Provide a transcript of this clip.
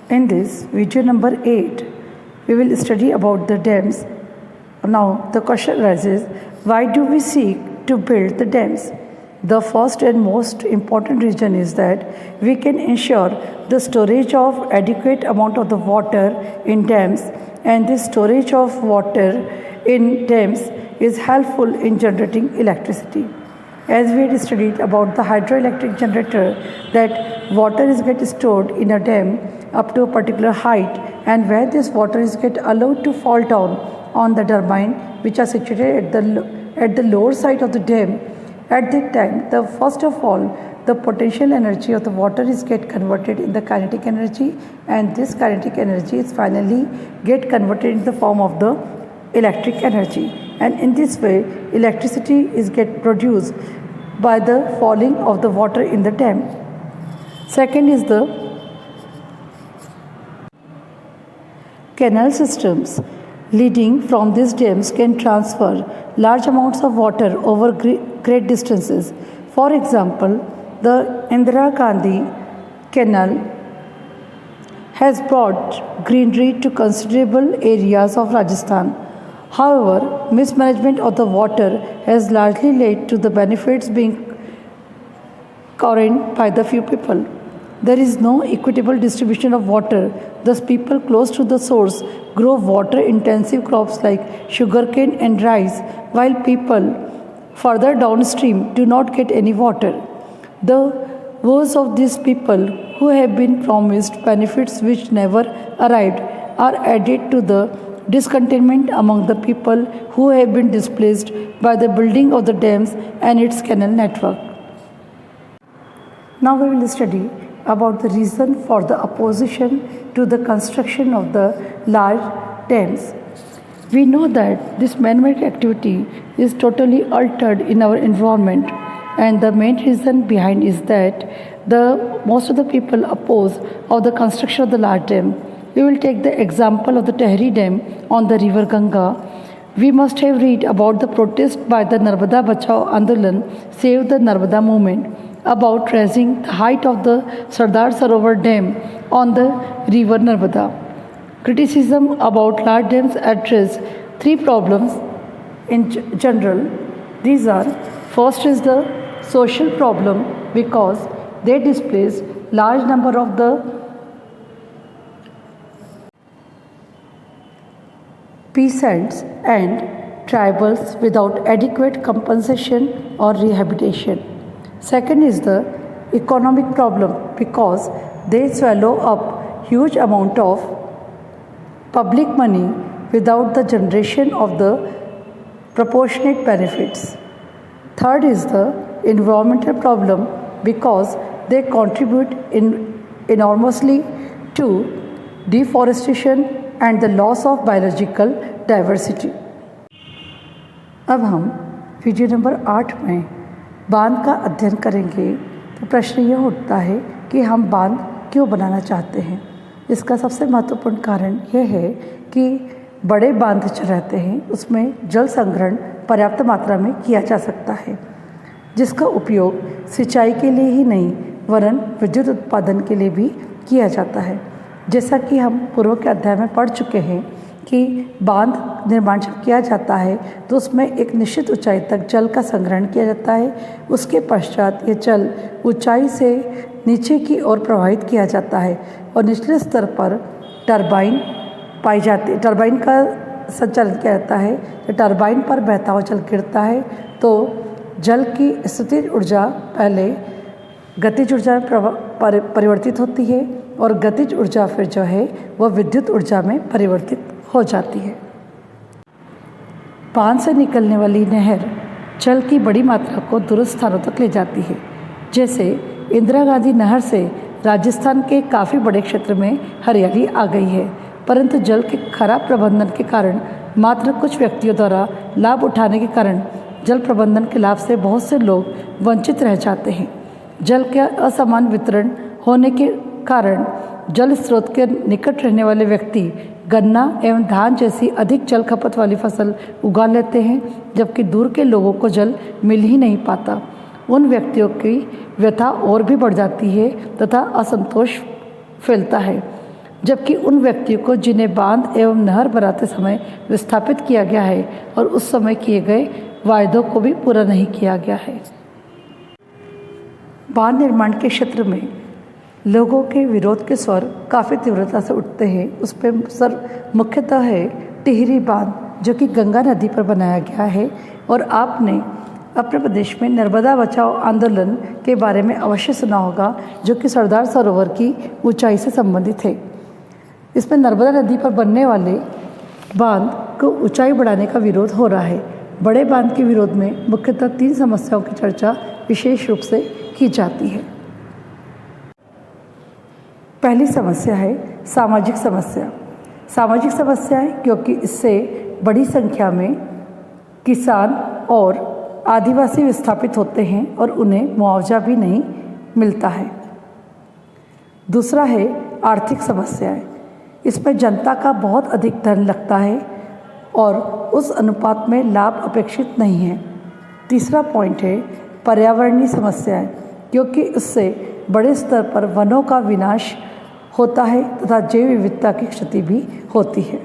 In this video number 8, we will study about the dams. Now the question arises, why do we seek to build the dams? The first and most important reason is that we can ensure the storage of adequate amount of the water in dams, and this storage of water in dams is helpful in generating electricity. As we had studied about the hydroelectric generator, that water is get stored in a dam up to a particular height, and where this water is get allowed to fall down on the turbine which are situated at the lower side of the dam. At that time, the first of all, the potential energy of the water is get converted in the kinetic energy, and this kinetic energy is finally get converted in the form of the electric energy, and in this way electricity is get produced by the falling of the water in the dam. Second is the canal systems leading from these dams can transfer large amounts of water over great distances. For example, the Indira Gandhi Canal has brought greenery to considerable areas of Rajasthan. However, mismanagement of the water has largely led to the benefits being current by the few people. There is no equitable distribution of water, thus people close to the source grow water-intensive crops like sugarcane and rice, while people further downstream do not get any water. The woes of these people who have been promised benefits which never arrived are added to the discontentment among the people who have been displaced by the building of the dams and its canal network. Now we will study about the reason for the opposition to the construction of the large dams. We know that this man-made activity is totally altered in our environment, and the main reason behind is that most of the people oppose of the construction of the large dam. We will take the example of the Tehri Dam on the river Ganga. We must have read about the protest by the Narmada Bachao Andolan, Save the Narmada movement, about raising the height of the Sardar Sarovar Dam on the river Narmada. Criticism about large dams address three problems in general. These are, first is the social problem, because they displace large number of the peasants and tribals without adequate compensation or rehabilitation. Second is the economic problem, because they swallow up huge amount of public money without the generation of the proportionate benefits. Third is the environmental problem, because they contribute enormously to deforestation and the loss of biological diversity. अब हम video number 8 में बांध का अध्ययन करेंगे। तो प्रश्न यह उठता है कि हम बांध क्यों बनाना चाहते हैं। इसका सबसे महत्वपूर्ण कारण यह है कि बड़े बांध जो रहते हैं उसमें जल संग्रहण पर्याप्त मात्रा में किया जा सकता है, जिसका उपयोग सिंचाई के लिए ही नहीं वरन विद्युत उत्पादन के लिए भी किया जाता है। जैसा कि हम पूर्व के अध्याय में पढ़ चुके हैं कि बांध निर्माण जब किया जाता है तो उसमें एक निश्चित ऊंचाई तक जल का संग्रहण किया जाता है। उसके पश्चात ये जल ऊंचाई से नीचे की ओर प्रवाहित किया जाता है और निचले स्तर पर टरबाइन पाई जाती है, टरबाइन का संचालन किया जाता है। तो टरबाइन पर बहता हुआ जल गिरता है तो जल की स्थितिज ऊर्जा पहले गतिज ऊर्जा में परिवर्तित होती है और गतिज ऊर्जा फिर जो है वह विद्युत ऊर्जा में परिवर्तित हो जाती है। बांध से निकलने वाली नहर जल की बड़ी मात्रा को दूर स्थानों तक ले जाती है। जैसे इंदिरा गांधी नहर से राजस्थान के काफ़ी बड़े क्षेत्र में हरियाली आ गई है, परंतु जल के खराब प्रबंधन के कारण मात्र कुछ व्यक्तियों द्वारा लाभ उठाने के कारण जल प्रबंधन के लाभ से बहुत से लोग वंचित रह जाते हैं। जल के असमान वितरण होने के कारण जल स्रोत के निकट रहने वाले व्यक्ति गन्ना एवं धान जैसी अधिक जल खपत वाली फसल उगा लेते हैं, जबकि दूर के लोगों को जल मिल ही नहीं पाता। उन व्यक्तियों की व्यथा और भी बढ़ जाती है तथा असंतोष फैलता है। जबकि उन व्यक्तियों को जिन्हें बांध एवं नहर बनाते समय विस्थापित किया गया है और उस समय किए गए वायदों को भी पूरा नहीं किया गया है। बांध निर्माण के क्षेत्र में लोगों के विरोध के स्वर काफ़ी तीव्रता से उठते हैं। उस पर सर मुख्यतः है टिहरी बांध, जो कि गंगा नदी पर बनाया गया है। और आपने अपने प्रदेश में नर्मदा बचाओ आंदोलन के बारे में अवश्य सुना होगा, जो कि सरदार सरोवर की ऊंचाई से संबंधित है। इसमें नर्मदा नदी पर बनने वाले बांध को ऊंचाई बढ़ाने का विरोध हो रहा है। बड़े बांध के विरोध में मुख्यतः 3 समस्याओं की चर्चा विशेष रूप से की जाती है। पहली समस्या है सामाजिक समस्या। सामाजिक समस्या है क्योंकि इससे बड़ी संख्या में किसान और आदिवासी विस्थापित होते हैं और उन्हें मुआवजा भी नहीं मिलता है। दूसरा है आर्थिक समस्याएं। इसमें जनता का बहुत अधिक धन लगता है और उस अनुपात में लाभ अपेक्षित नहीं है। तीसरा पॉइंट है पर्यावरणीय समस्याएं, क्योंकि इससे बड़े स्तर पर वनों का विनाश होता है तथा जैव विविधता की क्षति भी होती है।